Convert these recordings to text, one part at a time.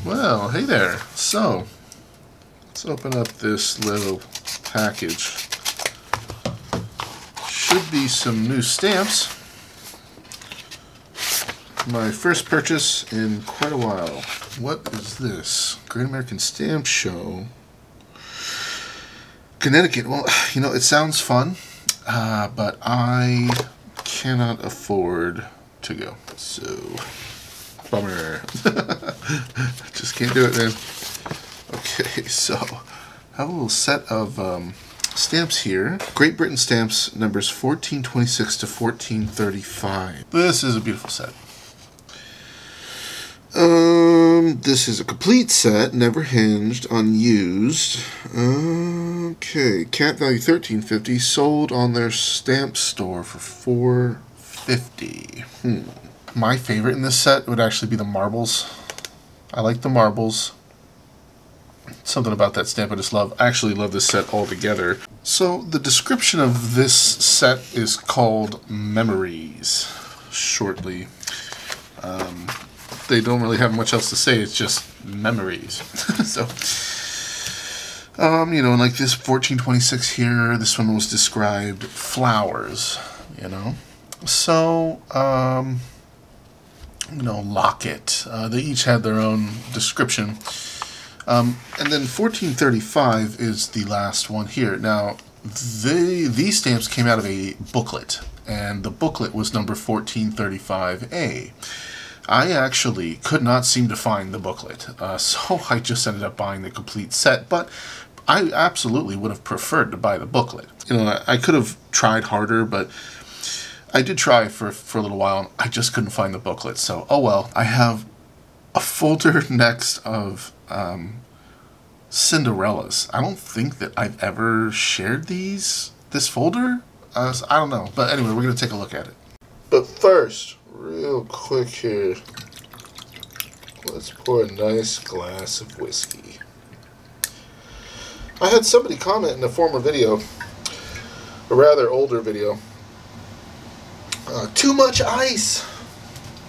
Well, hey there. So, let's open up this little package. Should be some new stamps. My first purchase in quite a while. What is this? Great American Stamp Show. Connecticut. Well, you know, it sounds fun, but I cannot afford to go. So, bummer. Just can't do it, man. Okay, so I have a little set of stamps here. Great Britain stamps numbers 1426 to 1435. This is a beautiful set. This is a complete set, never hinged, unused. Okay, cat value $13.50, sold on their stamp store for $4.50. My favorite in this set would actually be the marbles. I like the marbles. Something about that stamp I just love. I actually love this set altogether. So the description of this set is called Memories, shortly. They don't really have much else to say, it's just memories. So, you know, like this 1426 here, this one was described flowers, you know. So, you know, locket. They each had their own description. And then 1435 is the last one here. Now, these stamps came out of a booklet, and the booklet was number 1435A. I actually could not seem to find the booklet, so I just ended up buying the complete set, but I absolutely would have preferred to buy the booklet. You know, I could have tried harder, but I did try for a little while, and I just couldn't find the booklet, so oh well. I have a folder next of Cinderellas. I don't think that I've ever shared this folder. I don't know, but anyway, we're going to take a look at it. But first, real quick here, let's pour a nice glass of whiskey. I had somebody comment in a former video, a rather older video, too much ice.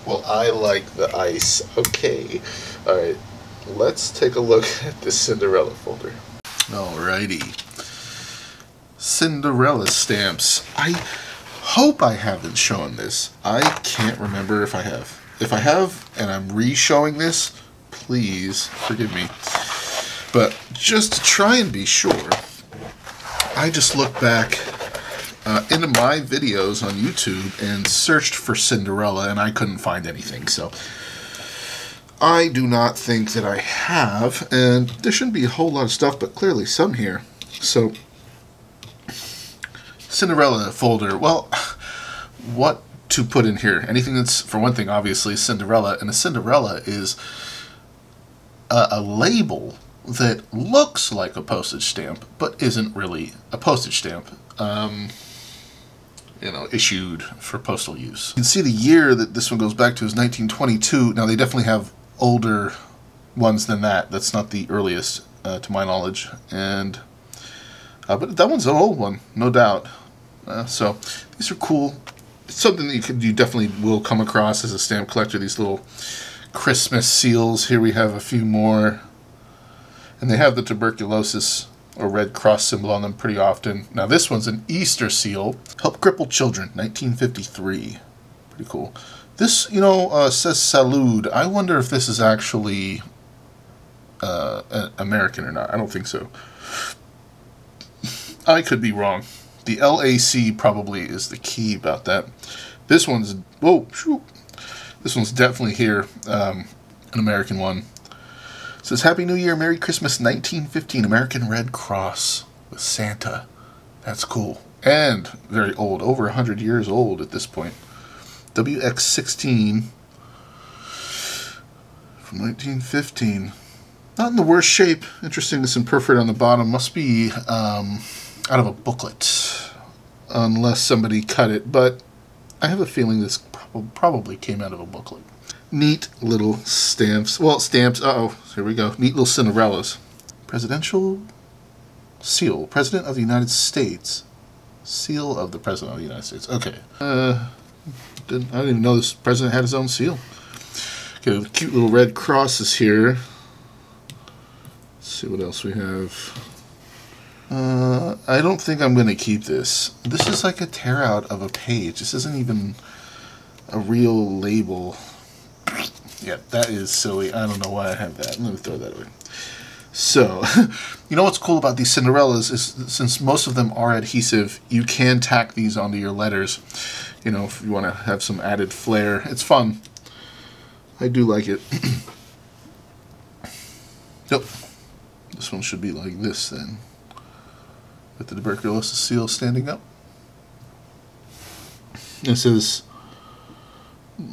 Well, I like the ice. Okay, alright, let's take a look at the Cinderella folder. Alrighty. Cinderella Stamps. I hope I haven't shown this. I can't remember if I have. If I have, and I'm re-showing this, please forgive me. But just to try and be sure, I just looked back into my videos on YouTube and searched for Cinderella, and I couldn't find anything. So I do not think that I have, and there shouldn't be a whole lot of stuff, but clearly some here. So Cinderella folder. Well, what to put in here? Anything that's, for one thing, obviously Cinderella, and a Cinderella is a label that looks like a postage stamp, but isn't really a postage stamp. You know, issued for postal use. You can see the year that this one goes back to is 1922. Now, they definitely have older ones than that. That's not the earliest, to my knowledge. And but that one's an old one, no doubt. So these are cool. It's something that you definitely will come across as a stamp collector. These little Christmas seals. Here we have a few more, and they have the tuberculosis or Red Cross symbol on them pretty often. Now this one's an Easter seal. Help crippled children, 1953. Pretty cool. This, you know, says Salud. I wonder if this is actually American or not. I don't think so. I could be wrong. The LAC probably is the key about that. This one's, whoa, shoot. This one's definitely here, an American one. It says, Happy New Year, Merry Christmas, 1915, American Red Cross with Santa. That's cool. And very old, over 100 years old at this point. WX16 from 1915. Not in the worst shape. Interesting, this imperforate on the bottom must be out of a booklet, unless somebody cut it, but I have a feeling this probably came out of a booklet. Neat little stamps. Well, stamps. Uh-oh, here we go. Neat little Cinderellas. Presidential seal. President of the United States. Seal of the President of the United States. Okay. I didn't even know this president had his own seal. Okay, the cute little red crosses here. Let's see what else we have. I don't think I'm going to keep this. This is like a tear out of a page. This isn't even a real label. Yeah, that is silly. I don't know why I have that. Let me throw that away. So, you know what's cool about these Cinderellas is since most of them are adhesive, you can tack these onto your letters. You know, if you want to have some added flair. It's fun. I do like it. Yep. This one should be like this then. With the tuberculosis seal standing up. This is,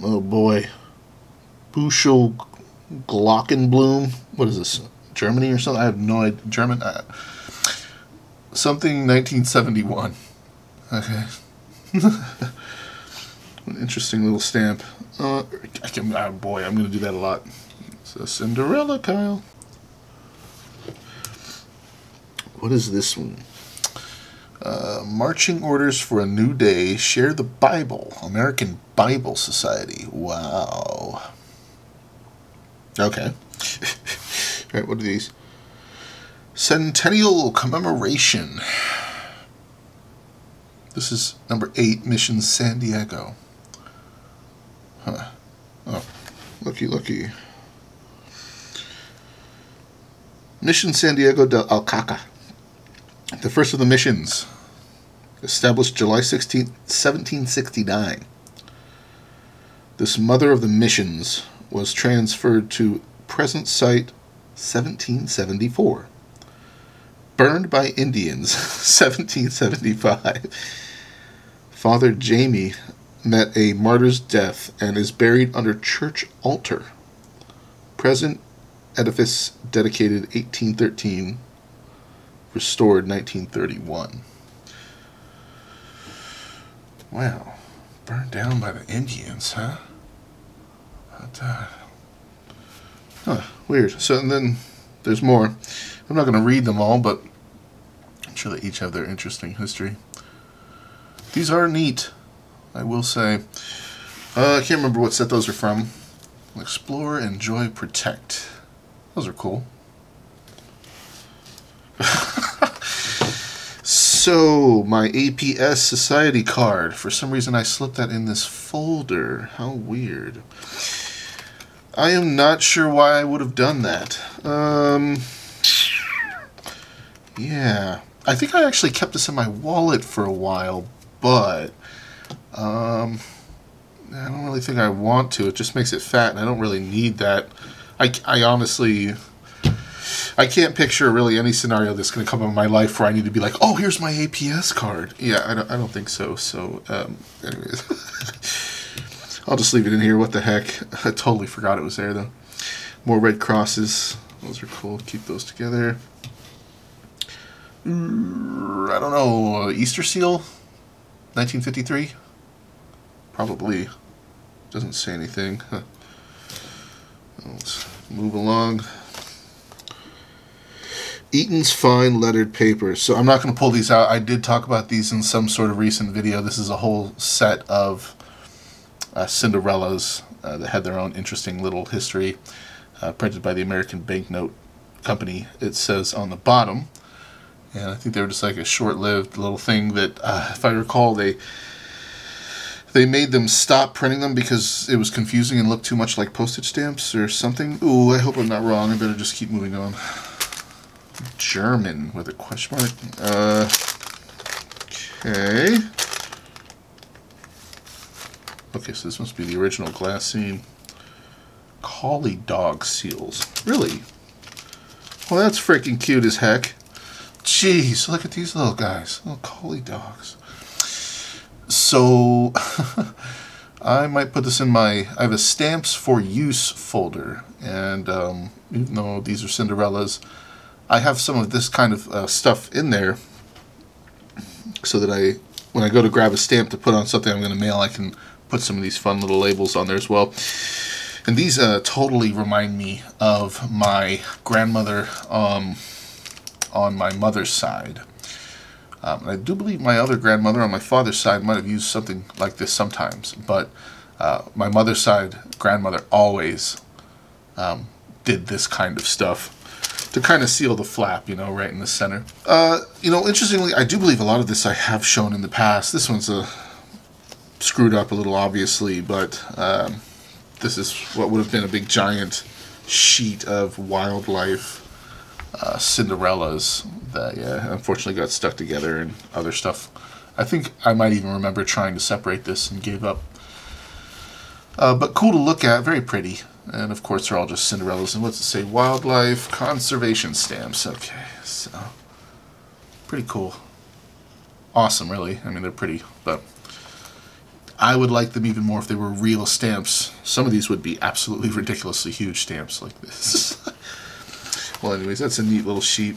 oh boy, Bushel Glockenblume. What is this? Germany or something? I have no idea. German? Something 1971. Okay. An interesting little stamp. Oh boy, I'm going to do that a lot. So Cinderella, Kyle. What is this one? Marching orders for a new day. Share the Bible. American Bible Society. Wow. Okay. Alright, what are these? Centennial Commemoration. This is number 8, Mission San Diego. Huh. Oh, looky. Mission San Diego del Alcaca. The first of the missions. Established July 16, 1769. This mother of the missions was transferred to present site 1774. Burned by Indians 1775. Father Jamie met a martyr's death and is buried under church altar. Present edifice dedicated 1813. Restored 1931. Wow. Burned down by the Indians, huh? Huh, weird. So, and then there's more. I'm not going to read them all, but I'm sure they each have their interesting history. These are neat, I will say. I can't remember what set those are from. Explore, Enjoy, Protect. Those are cool. So, my APS Society card. For some reason I slipped that in this folder. How weird. I am not sure why I would have done that. Yeah. I think I actually kept this in my wallet for a while, but I don't really think I want to. It just makes it fat, and I don't really need that. I honestly... I can't picture really any scenario that's going to come in my life where I need to be like, oh, here's my APS card. Yeah, I don't think so. So, anyways. I'll just leave it in here. What the heck? I totally forgot it was there, though. More red crosses. Those are cool. Keep those together. I don't know. Easter seal? 1953? Probably. Doesn't say anything. Huh. Let's move along. Eaton's Fine Lettered Paper. So I'm not going to pull these out. I did talk about these in some sort of recent video. This is a whole set of Cinderellas that had their own interesting little history, printed by the American Banknote Company. It says on the bottom, and I think they were just like a short-lived little thing that, if I recall, they made them stop printing them because it was confusing and looked too much like postage stamps or something. Ooh, I hope I'm not wrong. I better just keep moving on. German with a question mark. Okay. Okay, so this must be the original glass scene. Collie dog seals. Really? Well, that's freaking cute as heck. Jeez, look at these little guys. Little collie dogs. So, I might put this in my... I have a stamps for use folder. And even though these are Cinderellas, I have some of this kind of stuff in there so that when I go to grab a stamp to put on something I'm going to mail, I can put some of these fun little labels on there as well. And these totally remind me of my grandmother on my mother's side. And I do believe my other grandmother on my father's side might have used something like this sometimes, but my mother's side grandmother always did this kind of stuff to kind of seal the flap, you know, right in the center. You know, interestingly, I do believe a lot of this I have shown in the past. This one's screwed up a little, obviously, but this is what would have been a big giant sheet of wildlife Cinderellas that, yeah, unfortunately got stuck together and other stuff. I think I might even remember trying to separate this and gave up. But cool to look at, very pretty. And of course they're all just Cinderellas. And what's it say? Wildlife conservation stamps. Okay, so pretty cool. Awesome, really. I mean, they're pretty, but I would like them even more if they were real stamps. Some of these would be absolutely ridiculously huge stamps like this. Well, anyways, that's a neat little sheet.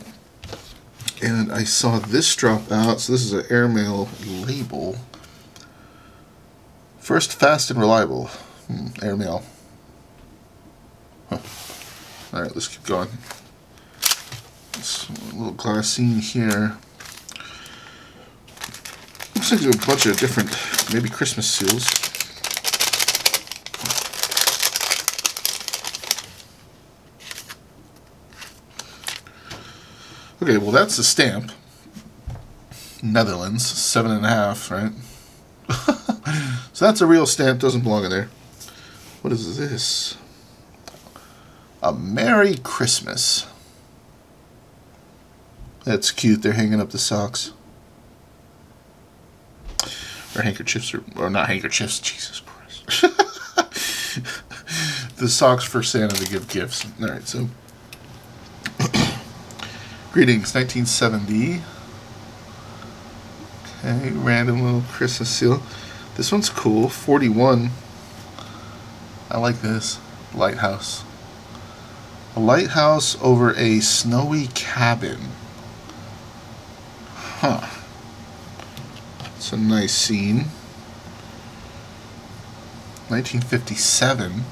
And I saw this drop out. So this is an airmail label. First, fast and reliable. Airmail. Huh. Alright, let's keep going. This little glassine here. Looks like there's a bunch of different, maybe Christmas seals. Okay, well that's a stamp. Netherlands, 7.5, right? So that's a real stamp, doesn't belong in there. What is this? A Merry Christmas. That's cute, they're hanging up the socks. Or handkerchiefs, or not handkerchiefs, Jesus Christ. The socks for Santa to give gifts. Alright, so Greetings, 1970. Okay, random little Christmas seal. This one's cool, 41. I like this. Lighthouse. A lighthouse over a snowy cabin. Huh. It's a nice scene. 1957.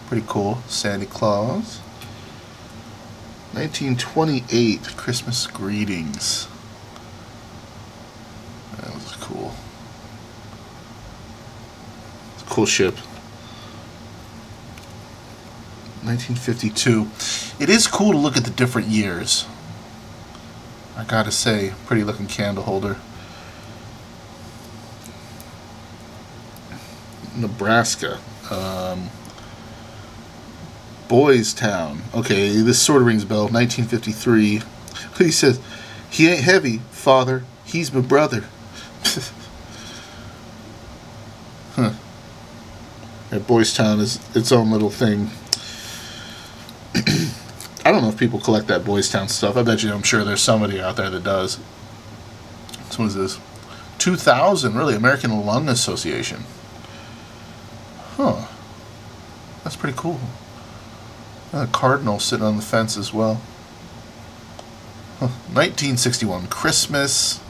Pretty cool. Santa Claus. 1928, Christmas Greetings. That was cool. It's a cool ship. 1952. It is cool to look at the different years. I gotta say, pretty looking candle holder. Nebraska. Boys Town. Okay, this sort of rings a bell. 1953. He says, "He ain't heavy, father. He's my brother." Huh. Yeah, Boys Town is its own little thing. I don't know if people collect that Boys Town stuff. I bet you, I'm sure there's somebody out there that does. So what is this? 2000, really? American Lung Association. Huh. That's pretty cool. A cardinal sitting on the fence as well. Huh. 1961, Christmas.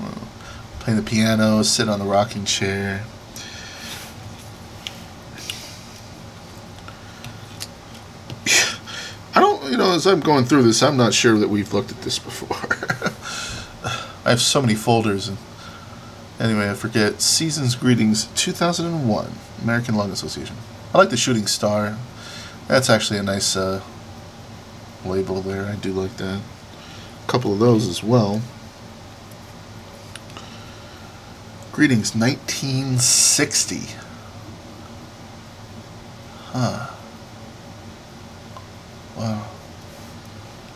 Playing the piano, sitting on the rocking chair. I don't, you know, as I'm going through this, I'm not sure that we've looked at this before. I have so many folders. And anyway, I forget. Season's Greetings, 2001, American Lung Association. I like the shooting star. That's actually a nice label there. I do like that. A couple of those as well. Greetings, 1960. Huh. Wow.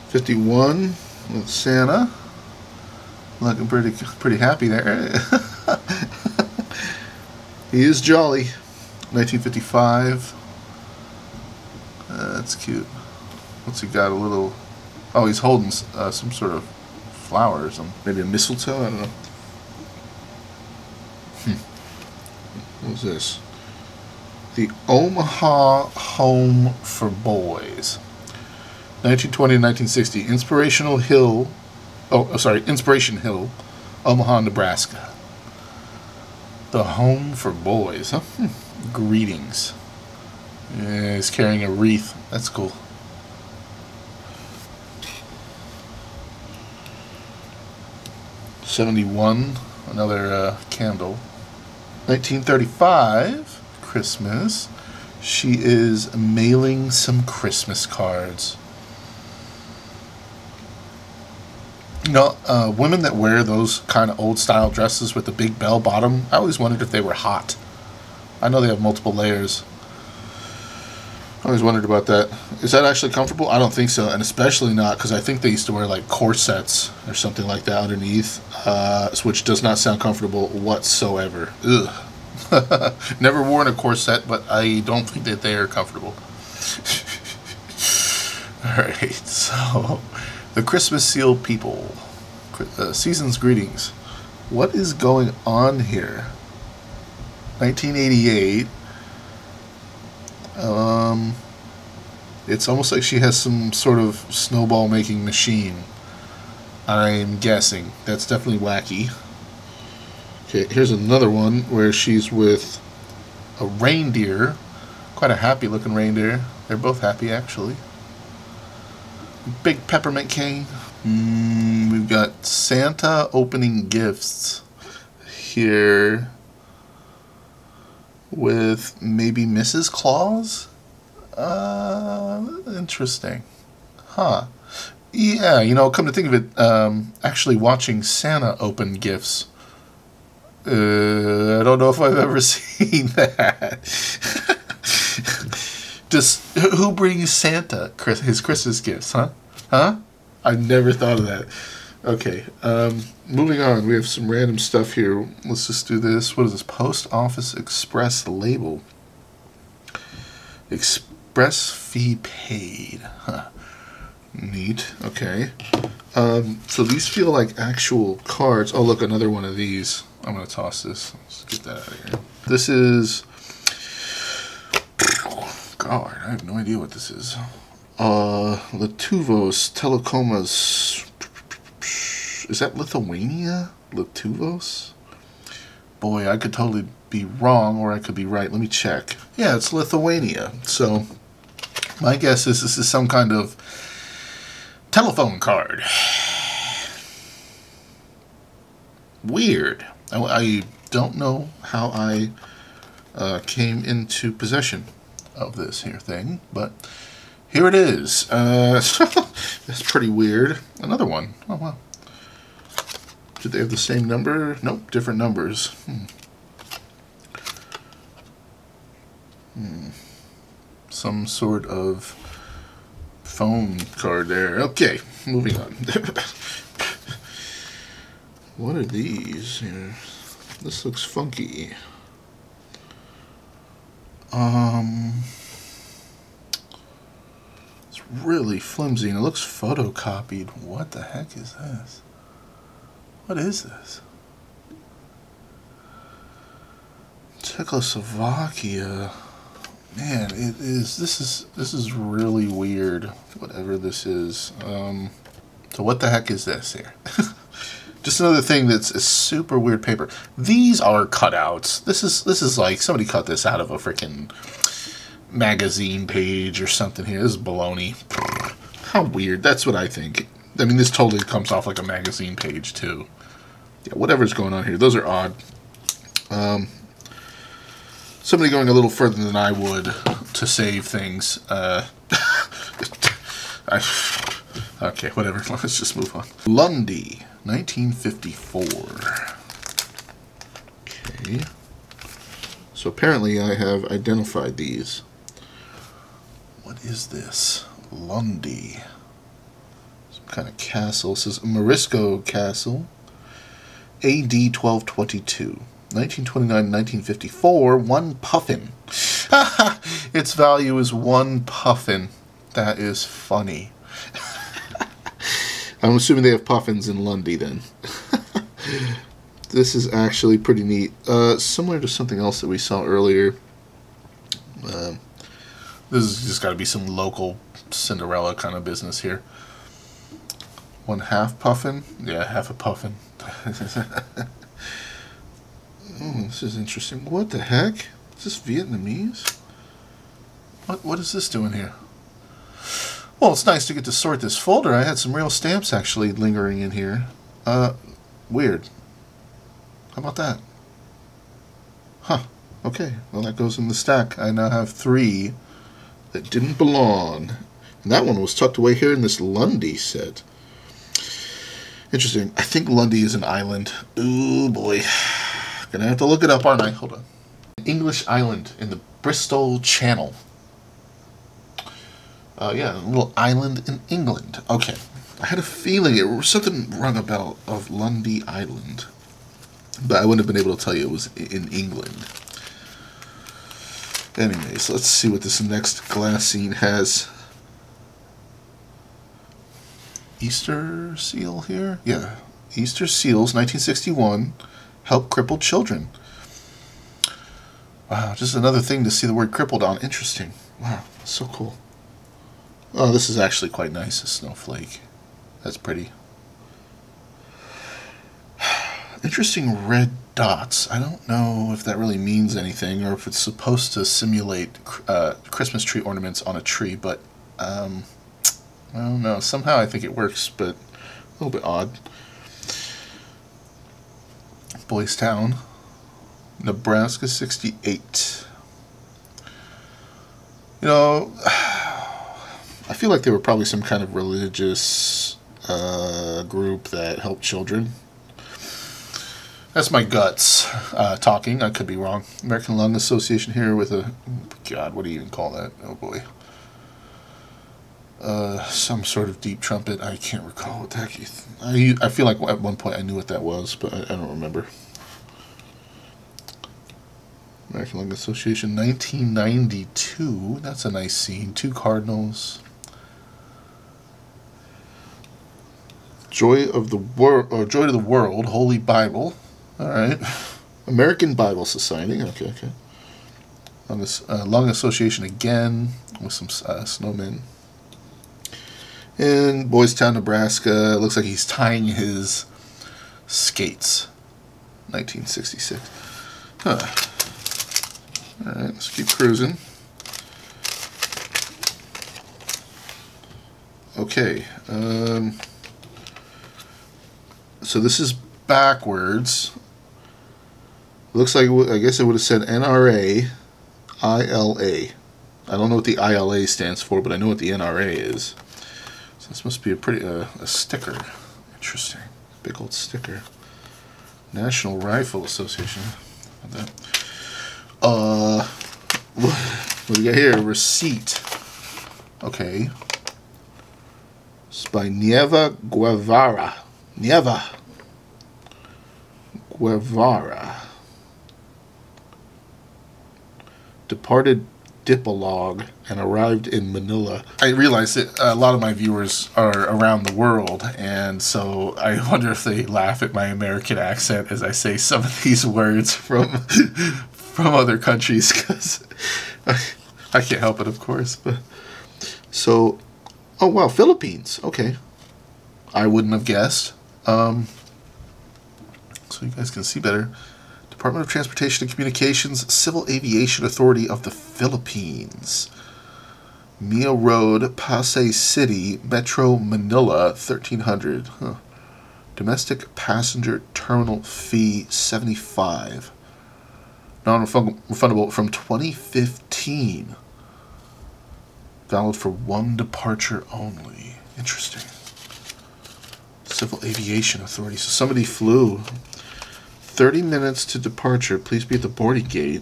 51 with Santa. Looking pretty happy there. He is jolly. 1955. That's cute. What's he got? A little... Oh, he's holding some sort of flower or something. Maybe a mistletoe? I don't know. What's this? The Omaha Home for Boys. 1920 and 1960. Inspiration Hill, Omaha, Nebraska. The Home for Boys, huh? Greetings. Yeah, he's carrying a wreath. That's cool. 71, another candle. 1935, Christmas. She is mailing some Christmas cards. You know, women that wear those kind of old style dresses with the big bell bottom, I always wondered if they were hot. I know they have multiple layers. I always wondered about that. Is that actually comfortable? I don't think so, and especially not because I think they used to wear like corsets or something like that underneath, which does not sound comfortable whatsoever. Ugh. Never worn a corset, but I don't think that they are comfortable. Alright, so the Christmas Seal people. Season's greetings. What is going on here? 1988. It's almost like she has some sort of snowball making machine. I'm guessing. That's definitely wacky. Okay, here's another one where she's with a reindeer. Quite a happy looking reindeer. They're both happy actually. Big peppermint cane. We've got Santa opening gifts here with maybe Mrs. Claus? Interesting. Huh. Yeah, you know, come to think of it, actually watching Santa open gifts. I don't know if I've ever seen that. Who brings Santa his Christmas gifts, huh? Huh? I've never thought of that. Okay, moving on. We have some random stuff here. Let's just do this. What is this? Post Office Express label. Express fee paid. Huh. Neat. Okay. So these feel like actual cards. Oh, look, another one of these. I'm going to toss this. Let's get that out of here. This is... God, I have no idea what this is. Lietuvos Telekomas. Is that Lithuania? Lietuvos? Boy, I could totally be wrong, or I could be right. Let me check. Yeah, it's Lithuania. So, my guess is this is some kind of telephone card. Weird. I don't know how I came into possession of this here thing, but here it is. That's pretty weird. Another one. Oh, wow. Did they have the same number? Nope, different numbers. Some sort of phone card there. Okay, moving on. What are these here? This looks funky. It's really flimsy and it looks photocopied. What the heck is this? What is this? Czechoslovakia. Man, it is. This is really weird. Whatever this is. So what the heck is this here? Just another thing that's a super weird paper. These are cutouts. This is like somebody cut this out of a freaking magazine page or something here. This is baloney. How weird. That's what I think. I mean, this totally comes off like a magazine page too. Yeah, whatever's going on here. Those are odd. Somebody going a little further than I would to save things. Okay, whatever. Let's just move on. Lundy, 1954. Okay. So apparently I have identified these. What is this? Lundy. Some kind of castle. It says Morisco Castle. AD 1222. 1929-1954. 1 puffin. Its value is 1 puffin. That is funny. I'm assuming they have puffins in Lundy then. This is actually pretty neat. Similar to something else that we saw earlier. This has just got to be some local Cinderella kind of business here. 1/2 puffin? Yeah, half a puffin. Oh, this is interesting. What the heck? Is this Vietnamese? What is this doing here? Well, it's nice to get to sort this folder. I had some real stamps actually lingering in here. Weird. How about that? Huh. Okay, well that goes in the stack. I now have 3 that didn't belong. And that one was tucked away here in this Lundy set. Interesting. I think Lundy is an island. Ooh boy. Gonna have to look it up, aren't I? Hold on. English island in the Bristol Channel. Yeah, a little island in England. Okay. I had a feeling it was something rung a bell of Lundy Island. But I wouldn't have been able to tell you it was in England. Anyways, let's see what this next glass scene has. Easter seal here? Yeah. Easter seals, 1961. Help crippled children. Wow, just another thing to see the word crippled on. Interesting. Wow, so cool. Oh, this is actually quite nice, a snowflake. That's pretty. Interesting red dots. I don't know if that really means anything or if it's supposed to simulate Christmas tree ornaments on a tree, but I don't know. Somehow I think it works, but a little bit odd. Boys Town, Nebraska 68. You know, I feel like they were probably some kind of religious group that helped children. That's my guts talking. I could be wrong. American Lung Association here with a... God, what do you even call that? Oh boy. Some sort of deep trumpet. I can't recall what the heck I feel like at one point I knew what that was, but I don't remember. American Lung Association, 1992. That's a nice scene. 2 cardinals. Joy of the World, or Joy to the World, Holy Bible. All right. American Bible Society. Okay, okay. On this Lung Association again with some snowmen. In Boys Town, Nebraska, it looks like he's tying his skates. 1966. Huh. Alright, let's keep cruising. Okay. So this is backwards. Looks like, I guess it would have said NRA, ILA. I don't know what the ILA stands for, but I know what the NRA is. So this must be a pretty a sticker. Interesting. Big old sticker. National Rifle Association. How about that? What do we got here? Receipt. Okay. It's by Nieva Guevara. Nieva Guevara. Departed Diplogue and arrived in Manila. I realize that a lot of my viewers are around the world, and so I wonder if they laugh at my American accent as I say some of these words from other countries, because I can't help it, of course. But so, oh wow, Philippines. Okay, I wouldn't have guessed. So you guys can see better. Department of Transportation and Communications, Civil Aviation Authority of the Philippines. Mia Road, Pasay City, Metro Manila, 1300. Huh. Domestic passenger terminal fee, 75. Non-refundable from 2015. Valid for 1 departure only. Interesting. Civil Aviation Authority. So somebody flew. 30 minutes to departure. Please be at the boarding gate.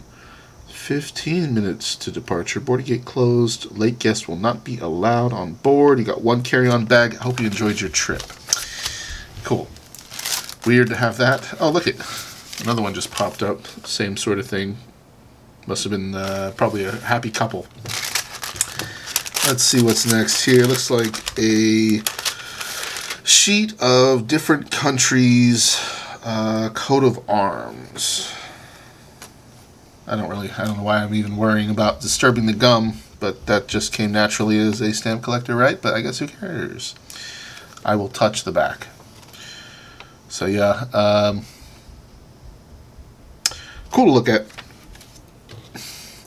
15 minutes to departure. Boarding gate closed. Late guests will not be allowed on board. You got 1 carry-on bag. I hope you enjoyed your trip. Cool. Weird to have that. Oh, look it. Another one just popped up. Same sort of thing. Must have been probably a happy couple. Let's see what's next here. Looks like a sheet of different countries' coat of arms. I don't know why I'm even worrying about disturbing the gum, but that just came naturally as a stamp collector, right? But I guess who cares? I will touch the back. So yeah, cool to look at.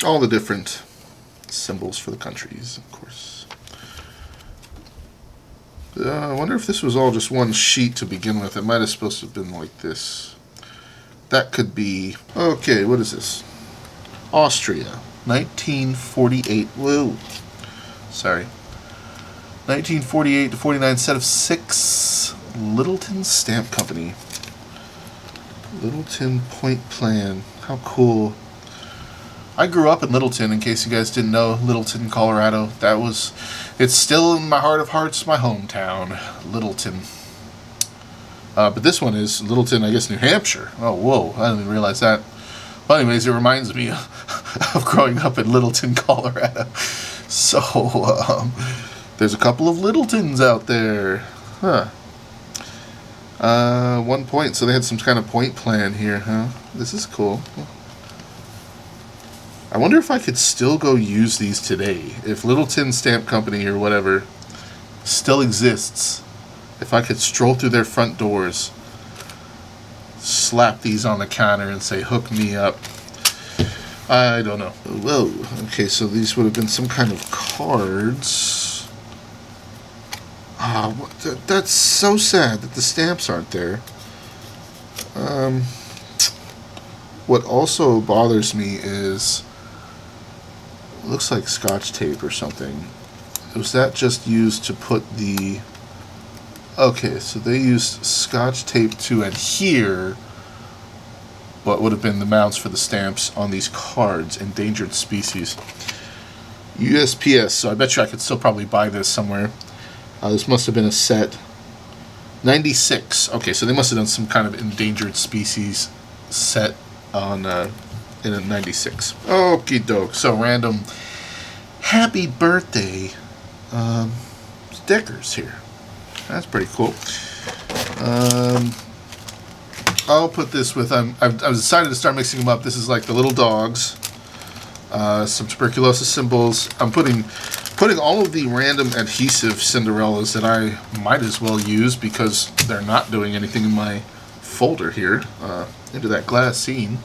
All the different symbols for the countries, of course. I wonder if this was all just one sheet to begin with. It might have supposed to have been like this. That could be... Okay, what is this? Austria, 1948. Whoa. Sorry. 1948 to 49, set of 6. Littleton Stamp Company. Littleton Point Plan. How cool. I grew up in Littleton, in case you guys didn't know. Littleton, Colorado. It's still in my heart of hearts, my hometown. Littleton. But this one is Littleton, I guess, New Hampshire. Oh, whoa. I didn't even realize that. Well, anyways, it reminds me of growing up in Littleton, Colorado. So, there's a couple of Littletons out there. Huh. 1 point, so they had some kind of point plan here, huh? This is cool. I wonder if I could still go use these today. If Littleton Stamp Company or whatever still exists, if I could stroll through their front doors, slap these on the counter and say, hook me up. I don't know. Whoa. Okay, so these would have been some kind of cards. That's so sad that the stamps aren't there. What also bothers me is, it looks like Scotch tape or something. Was that just used to put the... Okay, so they used Scotch tape to adhere what would have been the mounts for the stamps on these cards, endangered species. USPS, so I bet you I could still probably buy this somewhere. This must have been a set. 96. Okay, so they must have done some kind of endangered species set on in a 96. Okie doke. So random happy birthday stickers here. That's pretty cool. I'll put this with... I've decided to start mixing them up. This is like the little dogs. Some tuberculosis symbols. I'm putting all of the random adhesive Cinderellas that I might as well use because they're not doing anything in my folder here into that glass scene.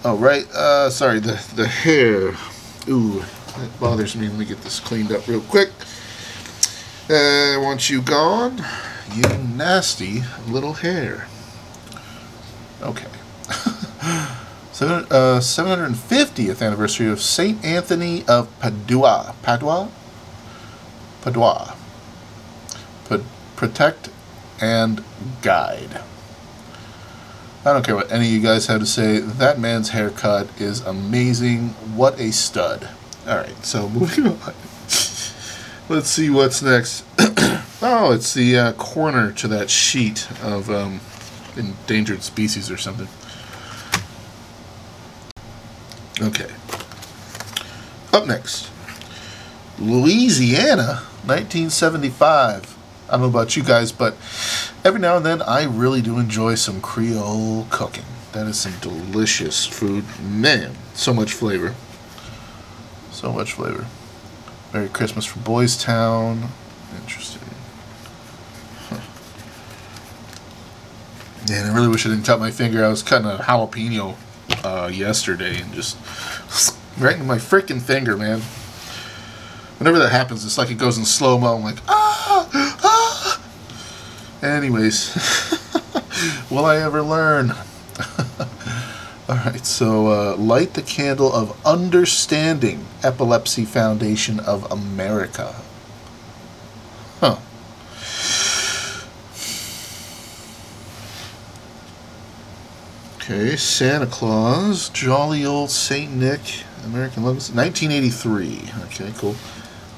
Oh, right. Sorry, the hair. Ooh, that bothers me. Let me get this cleaned up real quick. I want you gone, you nasty little hair. Okay. 750th anniversary of St. Anthony of Padua. Protect and guide. I don't care what any of you guys have to say. That man's haircut is amazing. What a stud. Alright, so moving on. Let's see what's next. Oh, it's the corner to that sheet of endangered species or something. Okay. Up next, Louisiana, 1975. I don't know about you guys, but every now and then I really do enjoy some Creole cooking. That is some delicious food. Man, so much flavor. So much flavor. Merry Christmas from Boys Town. Interesting. Huh. Man, I really wish I didn't cut my finger. I was cutting a jalapeno yesterday and just right in my freaking finger, man. Whenever that happens, it's like it goes in slow-mo. I'm like, ah, ah. Anyways, will I ever learn? Alright, so light the candle of understanding, Epilepsy Foundation of America. Huh. Okay, Santa Claus, jolly old Saint Nick, American Logos, 1983. Okay, cool.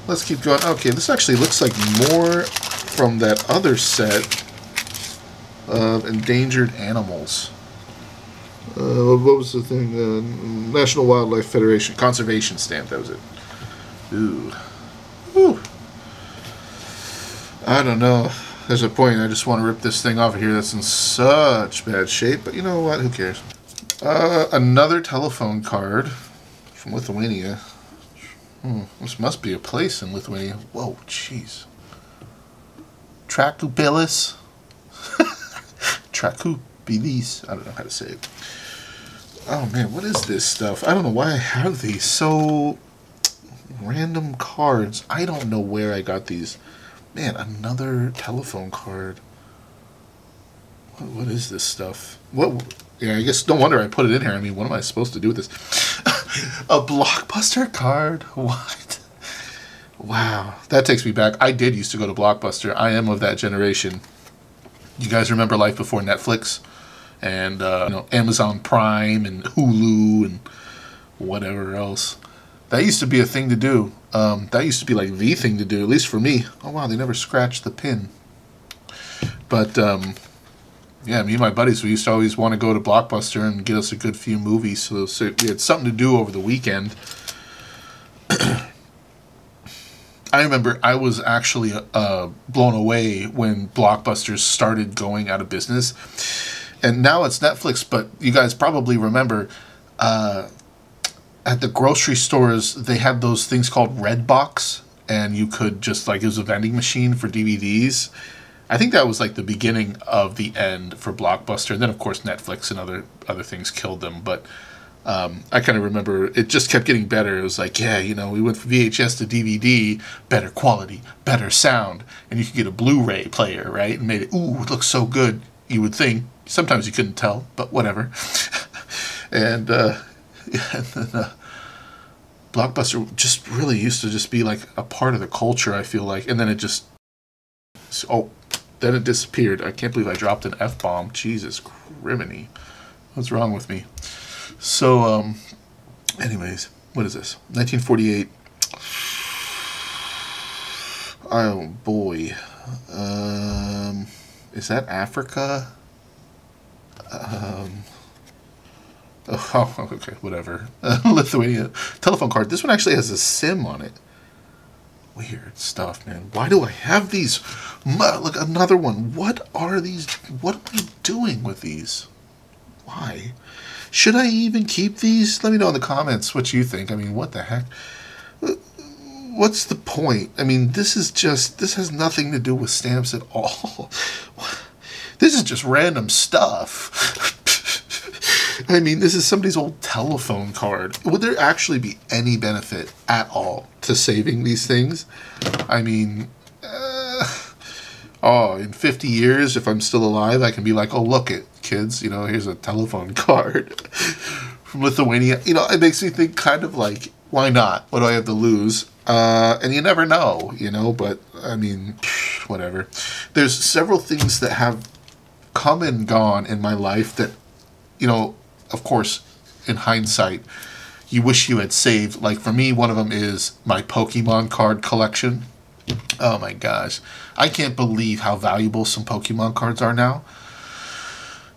Let's keep going. Okay, this actually looks like more from that other set of endangered animals. What was the thing? National Wildlife Federation conservation stamp. That was it. Ooh. Ooh. I don't know. There's a point. I just want to rip this thing off of here. That's in such bad shape. But you know what? Who cares? Another telephone card from Lithuania. This must be a place in Lithuania. Whoa, jeez. Trakubilis. Trakubilis. I don't know how to say it. Oh man, what is this stuff? I don't know why I have these. So random cards. I don't know where I got these. Man, another telephone card. What is this stuff? What? Yeah, I guess no wonder I put it in here. I mean, what am I supposed to do with this? A Blockbuster card? What? Wow, that takes me back. I did used to go to Blockbuster. I am of that generation. You guys remember life before Netflix? And, Amazon Prime and Hulu and whatever else. That used to be a thing to do. That used to be like the thing to do, at least for me. Oh, wow, they never scratched the pin. But, yeah, me and my buddies, we used to always want to go to Blockbuster and get us a good few movies. So we had something to do over the weekend. I remember I was actually blown away when Blockbusters started going out of business. And now it's Netflix, but you guys probably remember at the grocery stores, they had those things called Redbox. And you could just, like, it was a vending machine for DVDs. I think that was like the beginning of the end for Blockbuster. And then, of course, Netflix and other things killed them. But I kind of remember it just kept getting better. It was like, yeah, we went from VHS to DVD, better quality, better sound. And you could get a Blu-ray player, right? And made it, ooh, it looks so good, you would think. Sometimes you couldn't tell, but whatever. And then Blockbuster just really used to just be like a part of the culture, I feel like. And then it just... then it disappeared. I can't believe I dropped an F-bomb. Jesus criminy. What's wrong with me? So, anyways, what is this? 1948. Oh, boy. Is that Africa? Oh, okay, whatever. Lithuania. Telephone card. This one actually has a SIM on it. Weird stuff, man. Why do I have these? Look, another one. What are these? What am I doing with these? Why? Should I even keep these? Let me know in the comments what you think. I mean, what the heck? What's the point? I mean, this has nothing to do with stamps at all. This is just random stuff. I mean, this is somebody's old telephone card. Would there actually be any benefit at all to saving these things? I mean, in 50 years, if I'm still alive, I can be like, oh, look it, kids, here's a telephone card from Lithuania. It makes me think kind of like, why not? What do I have to lose? And you never know, but I mean, whatever. There's several things that have come and gone in my life that, of course, in hindsight, you wish you had saved. Like, for me, one of them is my Pokemon card collection. Oh, my gosh. I can't believe how valuable some Pokemon cards are now.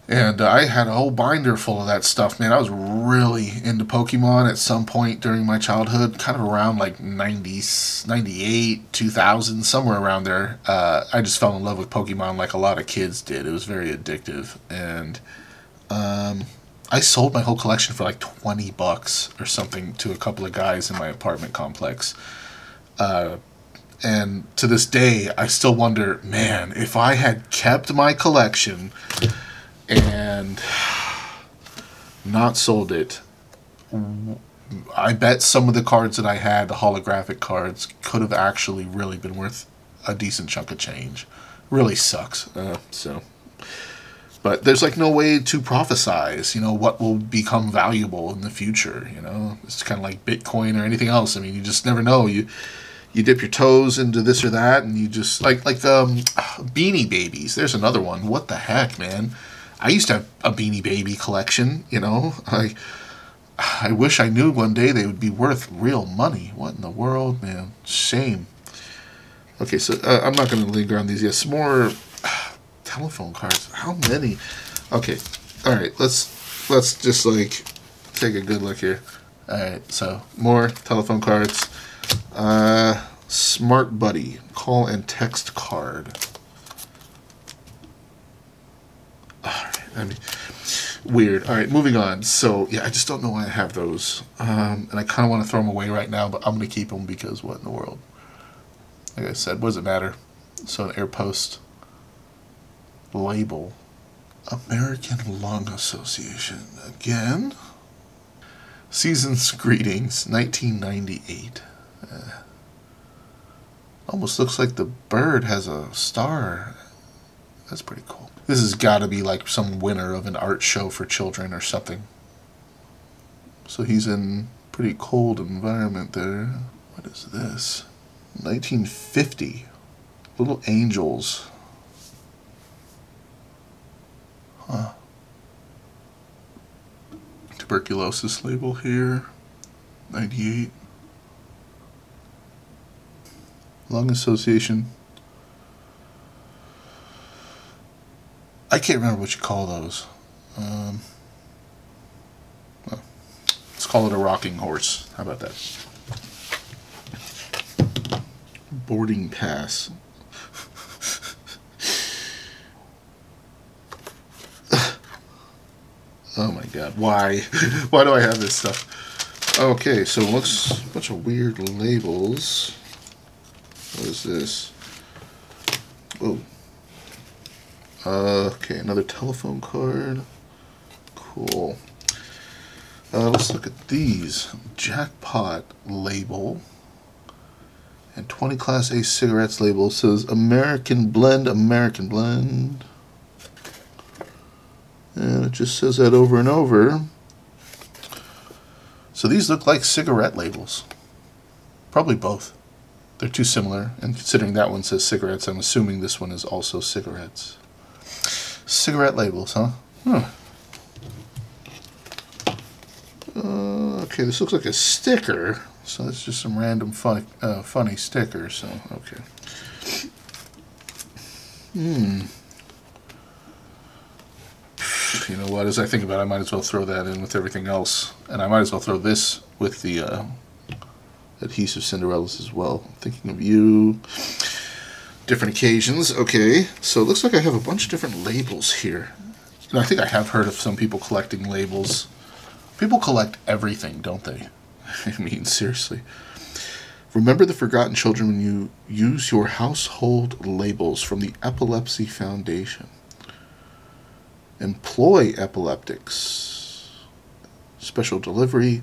And I had a whole binder full of that stuff, man. I was really into Pokemon at some point during my childhood, kind of around like 90s, 98, 2000, somewhere around there. I just fell in love with Pokemon like a lot of kids did. It was very addictive. And I sold my whole collection for like $20 or something to a couple of guys in my apartment complex. And to this day, I still wonder, man, if I had kept my collection and not sold it, I bet some of the cards that I had, the holographic cards, could have actually really been worth a decent chunk of change. Really sucks. But there's like no way to prophesize, what will become valuable in the future, It's kind of like Bitcoin or anything else. I mean, you just never know. You dip your toes into this or that, and you just, like Beanie Babies. There's another one. What the heck, man? I used to have a Beanie Baby collection, I wish I knew one day they would be worth real money. What in the world, man? Shame. Okay, so I'm not going to linger on these yet. Some more telephone cards. How many? Okay, all right. Let's just like take a good look here. All right, so more telephone cards. Smart Buddy call and text card. All right, I mean, weird. All right, moving on. So yeah, I just don't know why I have those, and I kind of want to throw them away right now, but I'm going to keep them because what in the world? Like I said, what does it matter? So an Air Post label. American Lung Association again. Season's Greetings, 1998. Almost looks like the bird has a star. That's pretty cool. This has got to be like some winner of an art show for children or something. So he's in pretty cold environment there. What is this? 1950. Little angels. Huh. Tuberculosis label here. 98. Lung Association. I can't remember what you call those. Well, let's call it a rocking horse. How about that? Boarding pass. Oh my god, why? Why do I have this stuff? Okay, so it looks a bunch of weird labels. What is this? Oh. Okay, another telephone card. Cool. Let's look at these. Jackpot label. And 20 Class A cigarettes label. It says American Blend, American Blend. And it just says that over and over. So these look like cigarette labels. Probably both. They're too similar. And considering that one says cigarettes, I'm assuming this one is also cigarettes. Cigarette labels, huh? Okay, this looks like a sticker. So it's just some random funny sticker. So, okay. You know what, as I think about it, I might as well throw that in with everything else. And I might as well throw this with the adhesive Cinderellas as well. Thinking of you. Different occasions. Okay, so it looks like I have a bunch of different labels here. And I think I have heard of some people collecting labels. People collect everything, don't they? I mean, seriously. Remember the forgotten children when you use your household labels from the Epilepsy Foundation. Employ epileptics. Special delivery.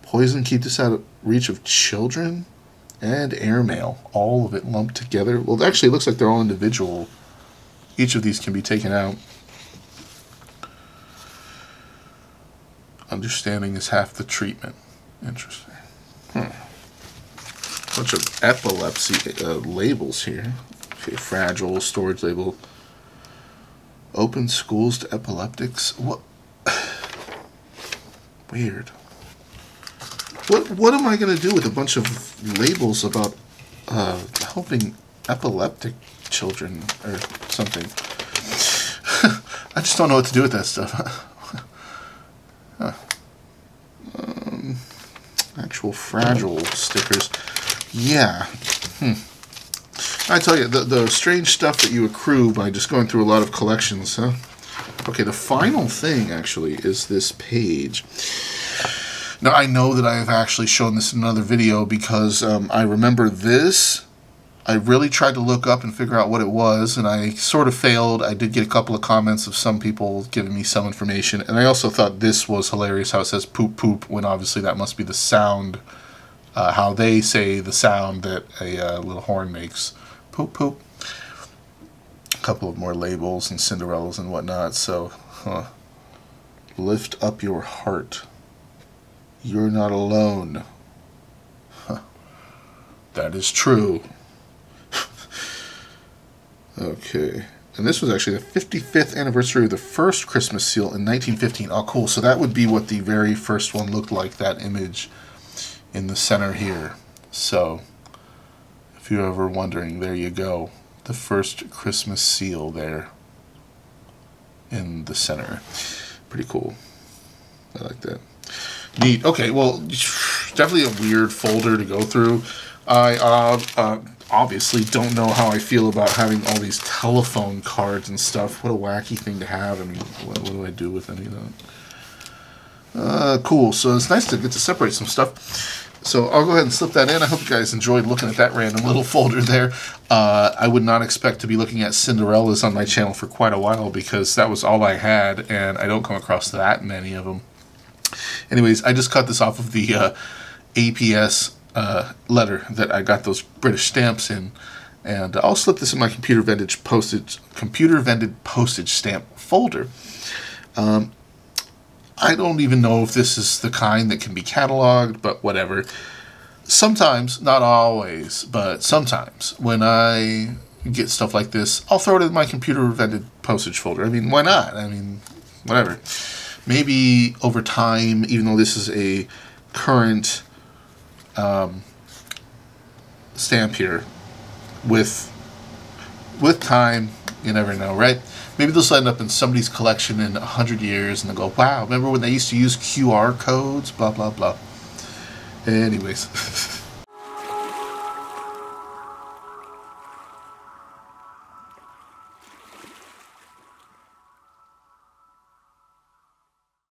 Poison, keep this out of reach of children. And airmail. All of it lumped together. Well, actually, it looks like they're all individual. Each of these can be taken out. Understanding is half the treatment. Interesting. Bunch of epilepsy labels here. Okay, fragile, storage label. Open schools to epileptics. What? Weird. What am I going to do with a bunch of labels about helping epileptic children or something? I just don't know what to do with that stuff. Huh. Actual fragile stickers. Yeah. I tell you, the strange stuff that you accrue by just going through a lot of collections, huh? Okay, the final thing, actually, is this page. Now, I know that I have actually shown this in another video because I remember this. I really tried to look up and figure out what it was, and I sort of failed. I did get a couple of comments of some people giving me some information, and I also thought this was hilarious, how it says poop poop, when obviously that must be the sound, how they say the sound that a little horn makes. Poop poop. A couple of more labels and Cinderellas and whatnot, so, Lift up your heart. You're not alone. Huh. That is true. Okay. And this was actually the 55th anniversary of the first Christmas seal in 1915. Oh, cool. So that would be what the very first one looked like, that image in the center here. So, if you're ever wondering, there you go. The first Christmas seal there in the center. Pretty cool. I like that. Neat. Okay, well, definitely a weird folder to go through. I obviously don't know how I feel about having all these telephone cards and stuff. What a wacky thing to have. I mean, what do I do with any of that? Cool. So it's nice to get to separate some stuff. So I'll go ahead and slip that in. I hope you guys enjoyed looking at that random little folder there. I would not expect to be looking at Cinderellas on my channel for quite a while because that was all I had, and I don't come across that many of them. Anyways, I just cut this off of the APS letter that I got those British stamps in, and I'll slip this in my computer vended postage stamp folder. I don't even know if this is the kind that can be cataloged, but whatever. Sometimes, not always, but sometimes when I get stuff like this, I'll throw it in my computer vended postage folder. I mean, why not? I mean, whatever. Maybe over time, even though this is a current stamp here, with time, you never know, right? Maybe this will end up in somebody's collection in 100 years, and they'll go, wow, remember when they used to use QR codes, blah, blah, blah. Anyways.